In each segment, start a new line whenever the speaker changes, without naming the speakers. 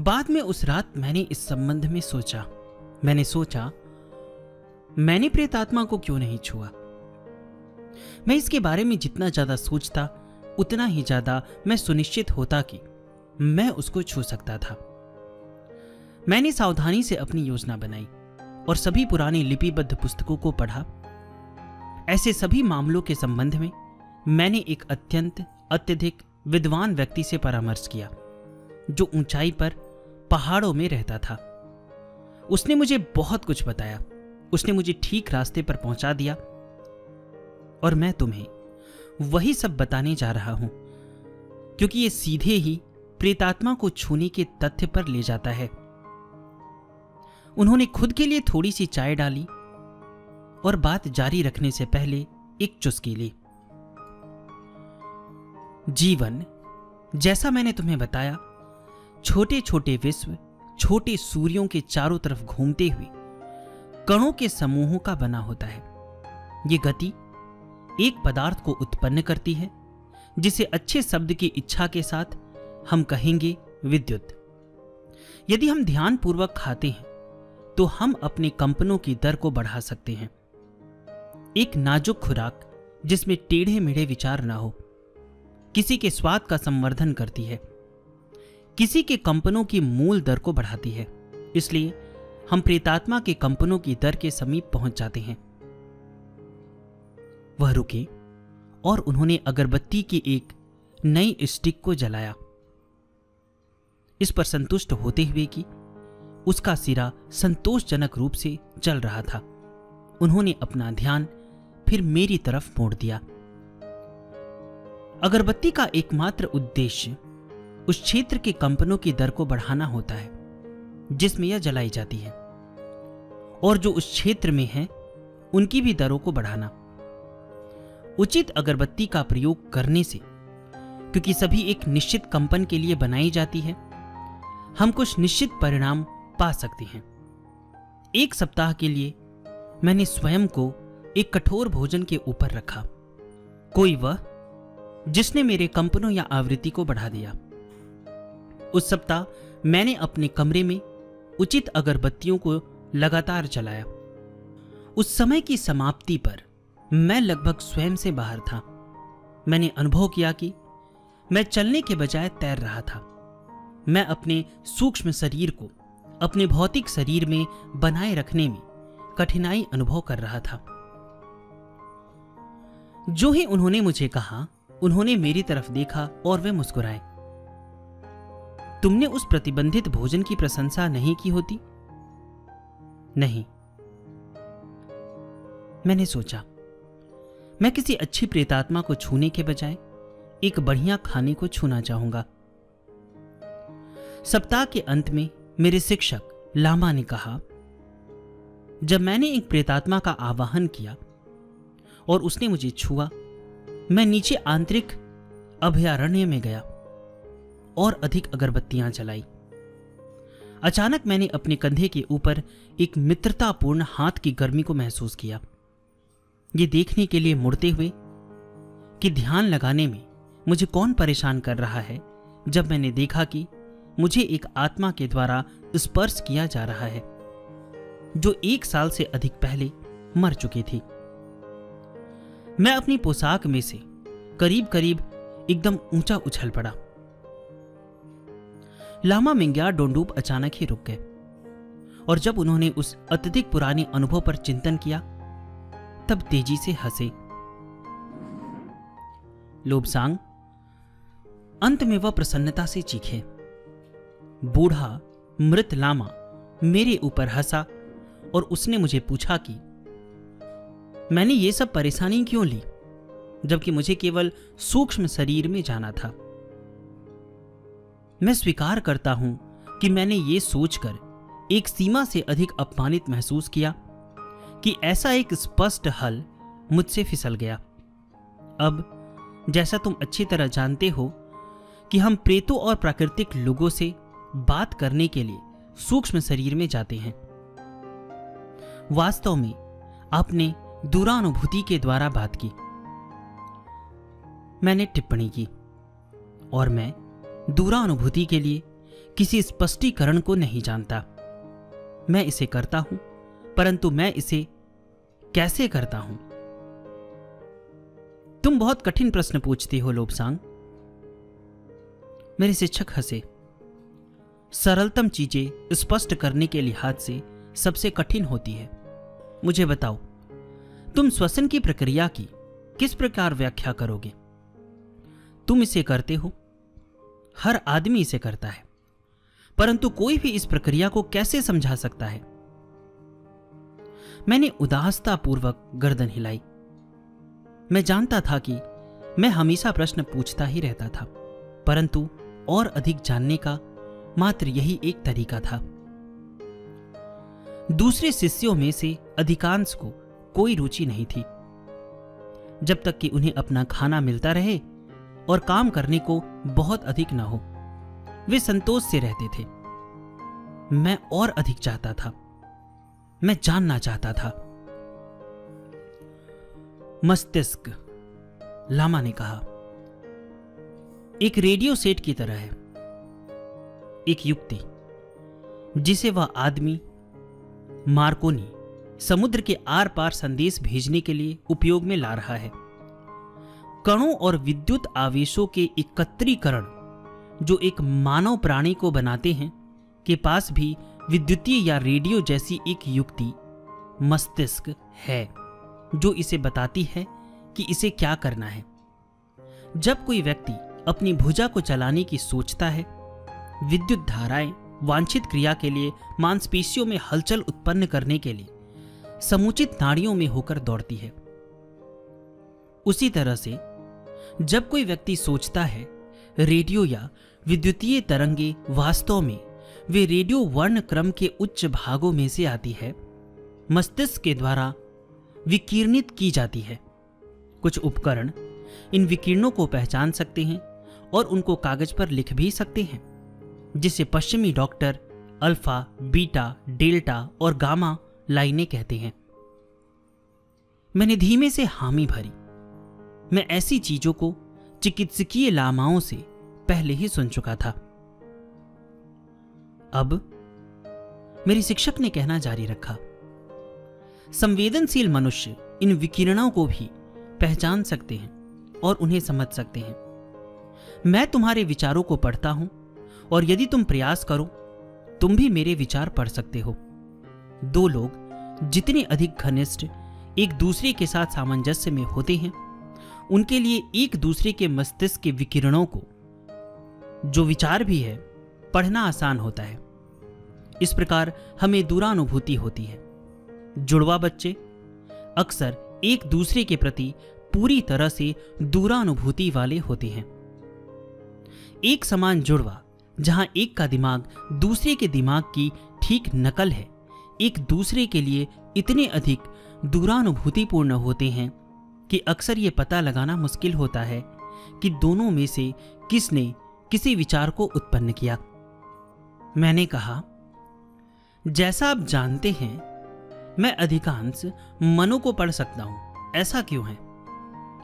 बाद में उस रात मैंने इस संबंध में सोचा। मैंने प्रेत आत्मा को क्यों नहीं छुआ। मैं इसके बारे में जितना ज्यादा सोचता उतना ही ज्यादा मैं सुनिश्चित होता कि मैं उसको छू सकता था। मैंने सावधानी से अपनी योजना बनाई और सभी पुरानी लिपिबद्ध पुस्तकों को पढ़ा। ऐसे सभी मामलों के संबंध में मैंने एक अत्यधिक विद्वान व्यक्ति से परामर्श किया जो ऊंचाई पर पहाड़ों में रहता था। उसने मुझे बहुत कुछ बताया। उसने मुझे ठीक रास्ते पर पहुंचा दिया और मैं तुम्हें वही सब बताने जा रहा हूं क्योंकि ये सीधे ही प्रेतात्मा को छूने के तथ्य पर ले जाता है। उन्होंने खुद के लिए थोड़ी सी चाय डाली और बात जारी रखने से पहले एक चुस्की ली। जीवन, जैसा मैंने तुम्हें बताया, छोटे छोटे विश्व छोटे सूर्यों के चारों तरफ घूमते हुए कणों के समूहों का बना होता है। ये गति एक पदार्थ को उत्पन्न करती है जिसे अच्छे शब्द की इच्छा के साथ हम कहेंगे विद्युत। यदि हम ध्यानपूर्वक खाते हैं तो हम अपने कंपनों की दर को बढ़ा सकते हैं। एक नाजुक खुराक जिसमें टेढ़े मेढ़े विचार ना हो किसी के स्वाद का संवर्धन करती है, किसी के कंपनों की मूल दर को बढ़ाती है। इसलिए हम प्रेतात्मा के कंपनों की दर के समीप पहुंच जाते हैं। वह रुके और उन्होंने अगरबत्ती की एक नई स्टिक को जलाया, इस पर संतुष्ट होते हुए कि उसका सिरा संतोषजनक रूप से जल रहा था। उन्होंने अपना ध्यान फिर मेरी तरफ मोड़ दिया। अगरबत्ती का एकमात्र उद्देश्य उस क्षेत्र के कंपनों की दर को बढ़ाना होता है जिसमें यह जलाई जाती है, और जो उस क्षेत्र में है उनकी भी दरों को बढ़ाना। उचित अगरबत्ती का प्रयोग करने से, क्योंकि सभी एक निश्चित कंपन के लिए बनाई जाती है, हम कुछ निश्चित परिणाम पा सकते हैं। एक सप्ताह के लिए मैंने स्वयं को एक कठोर भोजन के ऊपर रखा, कोई वह जिसने मेरे कंपनों या आवृत्ति को बढ़ा दिया। उस सप्ताह मैंने अपने कमरे में उचित अगरबत्तियों को लगातार जलाया। उस समय की समाप्ति पर मैं लगभग स्वयं से बाहर था। मैंने अनुभव किया कि मैं चलने के बजाय तैर रहा था। मैं अपने सूक्ष्म शरीर को अपने भौतिक शरीर में बनाए रखने में कठिनाई अनुभव कर रहा था। जो ही उन्होंने मुझे कहा, उन्होंने मेरी तरफ देखा और वे मुस्कुराए। तुमने उस प्रतिबंधित भोजन की प्रशंसा नहीं की होती? नहीं। मैंने सोचा, मैं किसी अच्छी प्रेतात्मा को छूने के बजाय एक बढ़िया खाने को छूना चाहूंगा। सप्ताह के अंत में मेरे शिक्षक लामा ने कहा, जब मैंने एक प्रेतात्मा का आवाहन किया और उसने मुझे छुआ, मैं नीचे आंतरिक अभयारण्य में गया और अधिक अगरबत्तियां जलाई। अचानक मैंने अपने कंधे के ऊपर एक मित्रतापूर्ण हाथ की गर्मी को महसूस किया। ये देखने के लिए मुड़ते हुए कि ध्यान लगाने में मुझे कौन परेशान कर रहा है, जब मैंने देखा कि मुझे एक आत्मा के द्वारा स्पर्श किया जा रहा है जो 1 साल से अधिक पहले मर चुकी थी। मैं अपनी पोशाक में से करीब करीब एकदम ऊंचा उछल पड़ा। लामा मिंग्यार डोंडूप अचानक ही रुक गए और जब उन्होंने उस अत्यधिक पुराने अनुभव पर चिंतन किया तब तेजी से हंसे। लोबसांग, अंत में वह प्रसन्नता से चीखे। बूढ़ा मृत लामा मेरे ऊपर हंसा और उसने मुझे पूछा कि मैंने ये सब परेशानी क्यों ली जबकि मुझे केवल सूक्ष्म शरीर में जाना था। मैं स्वीकार करता हूं कि मैंने ये सोचकर एक सीमा से अधिक अपमानित महसूस किया कि ऐसा एक स्पष्ट हल मुझसे फिसल गया। अब जैसा तुम अच्छी तरह जानते हो कि हम प्रेतों और प्राकृतिक लोगों से बात करने के लिए सूक्ष्म शरीर में जाते हैं। वास्तव में आपने दूरानुभूति के द्वारा बात की। मैंने टिप्पणी की और मैं दूरानुभूति के लिए किसी स्पष्टीकरण को नहीं जानता। मैं इसे करता हूं, परंतु मैं इसे कैसे करता हूं? तुम बहुत कठिन प्रश्न पूछती हो लोब्सांग। मेरे शिक्षक हंसे। सरलतम चीजें स्पष्ट करने के लिहाज से सबसे कठिन होती है। मुझे बताओ, तुम श्वसन की प्रक्रिया की किस प्रकार व्याख्या करोगे? तुम इसे करते हो, हर आदमी इसे करता है, परंतु कोई भी इस प्रक्रिया को कैसे समझा सकता है? मैंने उदासतापूर्वक गर्दन हिलाई। मैं जानता था कि मैं हमेशा प्रश्न पूछता ही रहता था, परंतु और अधिक जानने का मात्र यही एक तरीका था। दूसरे शिष्यों में से अधिकांश को कोई रुचि नहीं थी। जब तक कि उन्हें अपना खाना मिलता रहे और काम करने को बहुत अधिक न हो, वे संतोष से रहते थे। मैं और अधिक चाहता था। मैं जानना चाहता था। मस्तिष्क, लामा ने कहा, एक रेडियो सेट की तरह है। एक युक्ति जिसे वह आदमी मार्कोनी समुद्र के आर पार संदेश भेजने के लिए उपयोग में ला रहा है। कणों और विद्युत आवेशों के एकत्रीकरण जो एक मानव प्राणी को बनाते हैं के पास भी विद्युतीय या रेडियो जैसी एक युक्ति मस्तिष्क है, जो इसे बताती है कि इसे क्या करना है। जब कोई व्यक्ति अपनी भुजा को चलाने की सोचता है, विद्युत धाराएं वांछित क्रिया के लिए मांसपेशियों में हलचल उत्पन्न करने के लिए समुचित नाड़ियों में होकर दौड़ती है। उसी तरह से जब कोई व्यक्ति सोचता है, रेडियो या विद्युतीय तरंगे वास्तव में वे रेडियो वर्ण क्रम के उच्च भागों में से आती है, मस्तिष्क के द्वारा विकिरणित की जाती है। कुछ उपकरण इन विकिरणों को पहचान सकते हैं और उनको कागज पर लिख भी सकते हैं, जिसे पश्चिमी डॉक्टर अल्फा, बीटा, डेल्टा और गामा लाइनें कहते हैं। मैंने धीमे से हामी भरी। मैं ऐसी चीजों को चिकित्सकीय लामाओं से पहले ही सुन चुका था। अब मेरे शिक्षक ने कहना जारी रखा, संवेदनशील मनुष्य इन विकिरणों को भी पहचान सकते हैं और उन्हें समझ सकते हैं। मैं तुम्हारे विचारों को पढ़ता हूं और यदि तुम प्रयास करो, तुम भी मेरे विचार पढ़ सकते हो। दो लोग जितने अधिक घनिष्ठ एक दूसरे के साथ सामंजस्य में होते हैं, उनके लिए एक दूसरे के मस्तिष्क के विकिरणों को, जो विचार भी है, पढ़ना आसान होता है। इस प्रकार हमें दूरानुभूति होती है। जुड़वा बच्चे अक्सर एक दूसरे के प्रति पूरी तरह से दूरानुभूति वाले होते हैं। एक समान जुड़वा जहां एक का दिमाग दूसरे के दिमाग की ठीक नकल है, एक दूसरे के लिए इतने अधिक दूरानुभूतिपूर्ण होते हैं कि अक्सर यह पता लगाना मुश्किल होता है कि दोनों में से किसने किसी विचार को उत्पन्न किया। मैंने कहा, जैसा आप जानते हैं, मैं अधिकांश मनों को पढ़ सकता हूं। ऐसा क्यों है?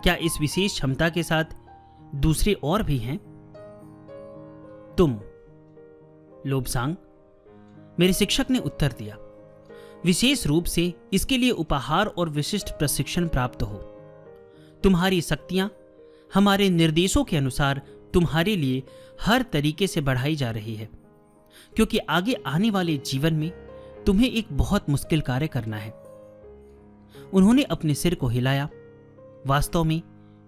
क्या इस विशेष क्षमता के साथ दूसरे और भी हैं? तुम, लोब्सांग, मेरे शिक्षक ने उत्तर दिया, विशेष रूप से इसके लिए उपहार और विशिष्ट प्रशिक्षण प्राप्त हो। तुम्हारी शक्तियां हमारे निर्देशों के अनुसार तुम्हारे लिए हर तरीके से बढ़ाई जा रही है, क्योंकि आगे आने वाले जीवन में तुम्हें एक बहुत मुश्किल कार्य करना है। उन्होंने अपने सिर को हिलाया। वास्तव में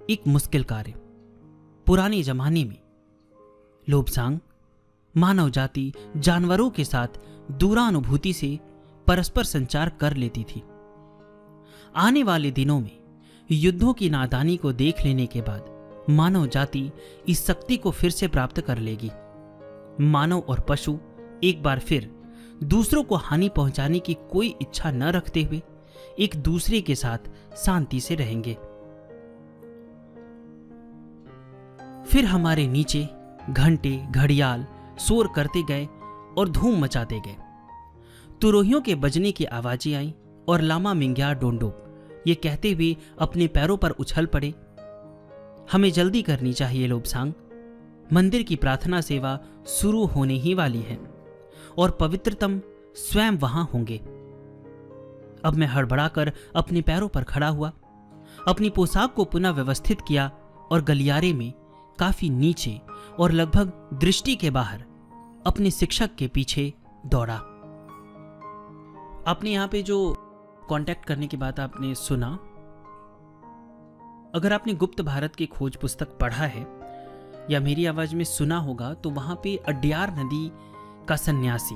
एक मुश्किल कार्य। पुराने जमाने में लोब्सांग मानव जाति जानवरों के साथ दूरानुभूति से परस्पर संचार कर लेती थी। आने वाले दिनों में युद्धों की नादानी को देख लेने के बाद मानव जाति इस शक्ति को फिर से प्राप्त कर लेगी। मानव और पशु एक बार फिर दूसरों को हानि पहुंचाने की कोई इच्छा न रखते हुए एक दूसरे के साथ शांति से रहेंगे। फिर हमारे नीचे घंटे घड़ियाल शोर करते गए और धूम मचाते गए। तुरोहियों के बजने की आवाजें आई और लामा मिंग्या डोंडोप ये कहते हुए अपने पैरों पर उछल पड़े, हमें जल्दी करनी चाहिए लोब्सांग, मंदिर की प्रार्थना सेवा शुरू होने ही वाली है और पवित्रतम स्वयं वहां होंगे। अब मैं हड़बड़ाकर अपने पैरों पर खड़ा हुआ, अपनी पोशाक को पुनः व्यवस्थित किया और गलियारे में काफी नीचे और लगभग दृष्टि के बाहर अपने शिक्षक के पीछे दौड़ा। आपने यहाँ पे जो कांटेक्ट करने की बात आपने सुना, अगर आपने गुप्त भारत की खोज पुस्तक पढ़ा है या मेरी आवाज में सुना होगा तो वहां पे अड्यार नदी का सन्यासी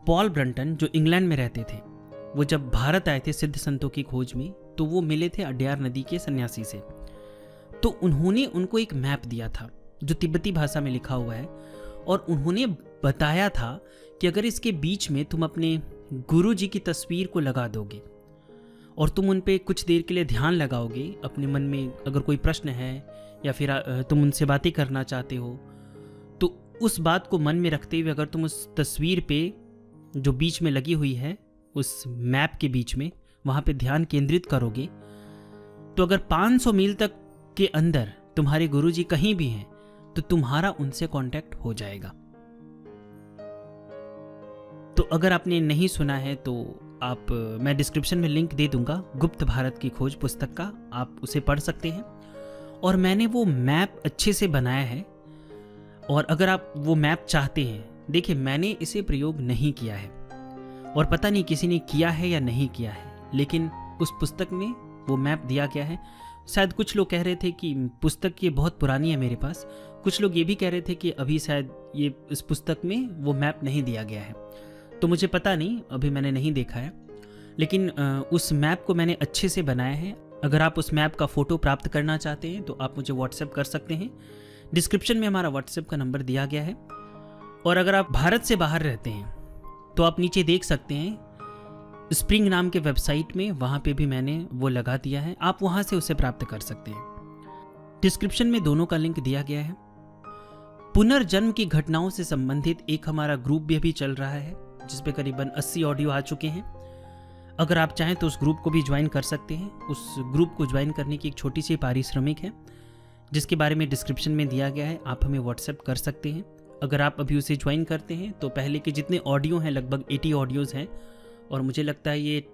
पॉल ब्रंटन, जो इंग्लैंड में रहते थे, वो जब भारत आए थे सिद्ध संतों की खोज में, तो वो मिले थे अड्यार नदी के सन्यासी से। तो उन्होंने उनको एक मैप दिया था जो तिब्बती भाषा में लिखा हुआ है, और उन्होंने बताया था कि अगर इसके बीच में तुम अपने गुरु जी की तस्वीर को लगा दोगे और तुम उन पे कुछ देर के लिए ध्यान लगाओगे, अपने मन में अगर कोई प्रश्न है या फिर तुम उनसे बातें करना चाहते हो, तो उस बात को मन में रखते हुए अगर तुम उस तस्वीर पे जो बीच में लगी हुई है, उस मैप के बीच में, वहाँ पे ध्यान केंद्रित करोगे, तो अगर 500 मील तक के अंदर तुम्हारे गुरुजी कहीं भी हैं तो तुम्हारा उनसे कांटेक्ट हो जाएगा। तो अगर आपने नहीं सुना है तो मैं डिस्क्रिप्शन में लिंक दे दूंगा गुप्त भारत की खोज पुस्तक का, आप उसे पढ़ सकते हैं। और मैंने वो मैप अच्छे से बनाया है, और अगर आप वो मैप चाहते हैं, देखिए मैंने इसे प्रयोग नहीं किया है और पता नहीं किसी ने किया है या नहीं किया है, लेकिन उस पुस्तक में वो मैप दिया गया है। शायद कुछ लोग कह रहे थे कि पुस्तक ये बहुत पुरानी है मेरे पास, कुछ लोग ये भी कह रहे थे कि अभी शायद ये इस पुस्तक में वो मैप नहीं दिया गया है, तो मुझे पता नहीं, अभी मैंने नहीं देखा है। लेकिन उस मैप को मैंने अच्छे से बनाया है। अगर आप उस मैप का फ़ोटो प्राप्त करना चाहते हैं तो आप मुझे व्हाट्सएप कर सकते हैं। डिस्क्रिप्शन में हमारा व्हाट्सएप का नंबर दिया गया है। और अगर आप भारत से बाहर रहते हैं तो आप नीचे देख सकते हैं स्प्रिंग नाम के वेबसाइट में, वहाँ पे भी मैंने वो लगा दिया है, आप वहाँ से उसे प्राप्त कर सकते हैं। डिस्क्रिप्शन में दोनों का लिंक दिया गया है। पुनर्जन्म की घटनाओं से संबंधित एक हमारा ग्रुप भी अभी चल रहा है जिस पे करीबन 80 ऑडियो आ चुके हैं। अगर आप चाहें तो उस ग्रुप को भी ज्वाइन कर सकते हैं। उस ग्रुप को ज्वाइन करने की एक छोटी सी पारिश्रमिक है जिसके बारे में डिस्क्रिप्शन में दिया गया है, आप हमें व्हाट्सएप कर सकते हैं। अगर आप अभी उसे ज्वाइन करते हैं तो पहले के जितने ऑडियो हैं, लगभग 80 ऑडियोज़ हैं, और मुझे लगता है ये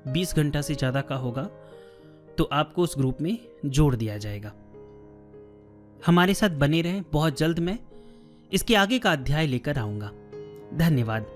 20 घंटा से ज़्यादा का होगा, तो आपको उस ग्रुप में जोड़ दिया जाएगा। हमारे साथ बने रहें, बहुत जल्द मैं इसके आगे का अध्याय लेकर आऊँगा। धन्यवाद।